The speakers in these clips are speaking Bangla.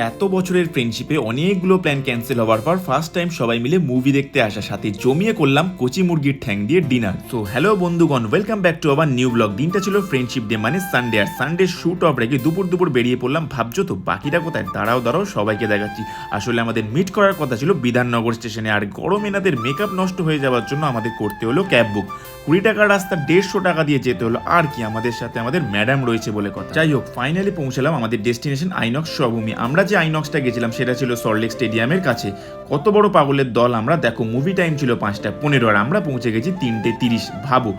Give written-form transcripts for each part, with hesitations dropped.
এত বছরের ফ্রেন্ডশিপে অনেকগুলো প্ল্যান ক্যান্সেল হওয়ার পর ফার্স্ট টাইম সবাই মিলে মুভি দেখতে আসার সাথে জমিয়ে করলাম কচি মুরগির ঠ্যাং দিয়ে ডিনার। তো হ্যালো বন্ধুগণ, welcome back to our new blog. দিনটা ছিল ফ্রেন্ডশিপ ডে মানে সানডে, আর সানডে শুট অফ রেখে দুপুর বেরিয়ে পড়লাম। ভাবছো তো বাকিটা কোথায়? দাঁড়াও সবাইকে দেখাচ্ছি। আসলে আমাদের মিট করার কথা ছিল বিধাননগর স্টেশনে, আর গরম এনাদের মেকআপ নষ্ট হয়ে যাওয়ার জন্য আমাদের করতে হলো ক্যাব বুক। 20 টাকার রাস্তা 150 টাকা দিয়ে যেতে হলো, আর কি আমাদের সাথে আমাদের ম্যাডাম রয়েছে বলে কথা। যাই হোক, ফাইনালি পৌঁছালাম আমাদের ডেস্টিনেশন আইনক্স সহভূমি। আমরা যে আইনক্সটা গেছিলাম সেটা ছিল সল্টলেক স্টেডিয়ামের কাছে। কত বড় পাগলের দল আমরা, দেখো মুভি টাইম ছিল 5:15 আর আমরা পৌঁছে গেছি 3:30। ভাবো,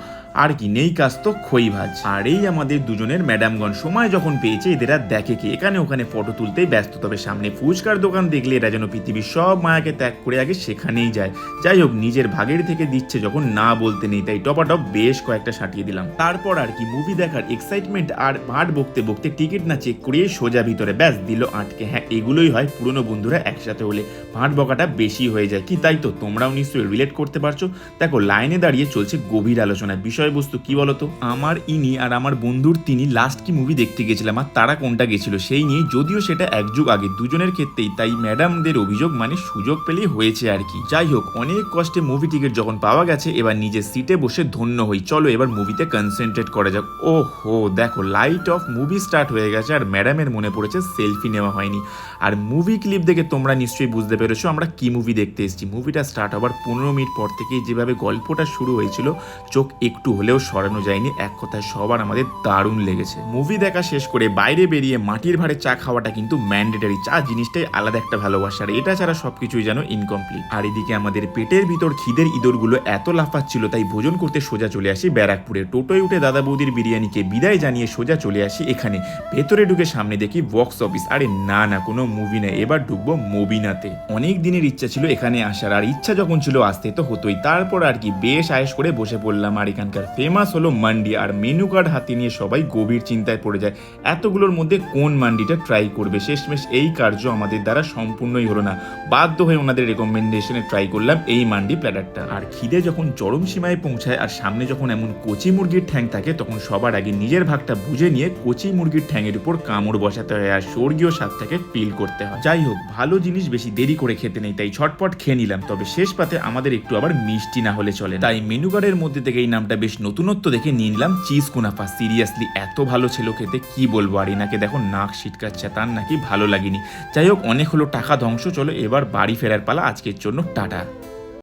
আর কি নেই কাজ তো খই ভাজ। আর এই আমাদের দুজনের ম্যাডামগণ সময় যখন পেয়েছে এদের আর দেখে কি, এখানে ওখানে ফটো তুলতেই ব্যস্ত। তবে সামনে ফুচকার দোকান দেখলে এরা যেন পৃথিবীর সব মায়াকে ত্যাগ করে আগে সেখানেই যায়। যাই হোক, নিজের ভাগের থেকে দিচ্ছে যখন না বলতে নেই, তাই টপাটপ বেশ কয়েকটা সাটিয়ে দিলাম। তারপর আর কি মুভি দেখার এক্সাইটমেন্ট আর ভাট বকতে টিকিট না চেক করিয়ে সোজা ভিতরে, ব্যাস দিল আটকে। হ্যাঁ, এগুলোই হয় পুরনো বন্ধুরা একসাথে হলে, ভাট বকাটা বেশি হয়ে যায় কি, তাই তো তোমরাও নিশ্চয়ই রিলেট করতে পারছো। দেখো লাইনে দাঁড়িয়ে চলছে গভীর আলোচনা। বিষয়বস্তু কি বলতো, আমার ইনি আর আমার বন্ধুর তিনি লাস্ট কি মুভি দেখতে গেছিলাম আর তারা কোনটা গেছিল সেই নিয়ে, যদিও সেটা এক যুগ আগে দুজনের ক্ষেত্রেই। তাই ম্যাডামদের অভিযোগ মানে সুযোগ পেলেই হয়েছে আর কি। যাই হোক, অনেক কষ্টে মুভি টিকিট যখন পাওয়া গেছে এবার নিজের সিটে বসে ধন্য হই। চলো এবার মুভিতে কনসেন্ট্রেট করা যাক। ওহো দেখো, লাইট অফ মুভি স্টার্ট হয়ে গেছে আর ম্যাডামের মনে পড়েছে সেলফি নেওয়া হয়নি। আর মুভি ক্লিপ দেখে তোমরা নিশ্চয়ই বুঝতে পেরেছো আমরা কি মুভি দেখতে এসেছি। মুভিটা স্টার্ট হবার 15 মিনিট পর থেকেই যেভাবে গল্পটা শুরু হয়েছিল চোখ একটু হলেও সরানো যায়নি। এক কথায় সবার আমাদের দারুণ লেগেছে। মুভি দেখা শেষ করে বাইরে বেরিয়ে মাটির ভাড়ে চা খাওয়াটা কিন্তু ম্যান্ডেটারি। চা জিনিসটাই আলাদা একটা ভালোবাসা, আর এটা ছাড়া সবকিছুই যেন ইনকমপ্লিট। আর এদিকে আমাদের পেটের ভিতর খিদের ইঁদুরগুলো এত লাফাচ্ছিল তাই ভোজন করতে সোজা চলে আসি ব্যারাকপুরে। টোটোয় উঠে দাদা বৌদির বিরিয়ানিকে বিদায় জানিয়ে সোজা চলে আসি এখানে। ভেতরে ঢুকে সামনে দেখি বক্স অফিস। আরে না কোনো মুভি নেই, এবার ঢুকবো মুভিনাতে। অনেক দিনের ইচ্ছা ছিল এখানে আসার, আর ইচ্ছা যখন ছিল আসতে তো হতোই। তারপর আর কি বেশ আয়েশ করে বসে পড়লাম। আর এখানকার ফেমাস হলো মান্ডি, আর মেনু কার্ড হাতে নিয়ে সবাই গভীর চিন্তায় পড়ে যায় এতগুলোর মধ্যে কোন মান্ডিটা ট্রাই করবে। শেষমেশ এই কার্য আমাদের দ্বারা সম্পূর্ণই হলো না, বাধ্য হয়ে ওনাদের রেকমেন্ডেশনে ট্রাই করলাম এই মান্ডি প্ল্যাটারটা। আর খিদে যখন চরম সীমায় পৌঁছায় আর সামনে যখন এমন কচি মুরগির ঠ্যাং থাকে, তখন সবার আগে নিজের ভাগটা বুঝে নিয়ে কচি মুরগির ঠ্যাংয়ের উপর কামড় বসাতে হয় আর স্বর্গীয় স্বাদটাকে ফিল করতে হয়। যাই হোক, ভালো জিনিস বেশি দেরি করে খেতে নেই, তাই ছটপট খেয়ে নিলাম। তবে শেষ পাতে আমাদের একটু আবার মিষ্টি না হলে চলে, তাই মেনু কার্ডের মধ্যে থেকে এই নামটা বেশ নতুনত্ব দেখে নিয়ে নিলাম চিজ কুনাফা। সিরিয়াসলি এত ভালো ছিল খেতে কি বলবো। আর এনাকে দেখো নাক ছিটকাচ্ছে, তার নাকি ভালো লাগেনি। যাই হোক, অনেক হলো টাকা ধ্বংস। চলো এবার বাড়ি ফেরার পালা, আজকের জন্য টাটা।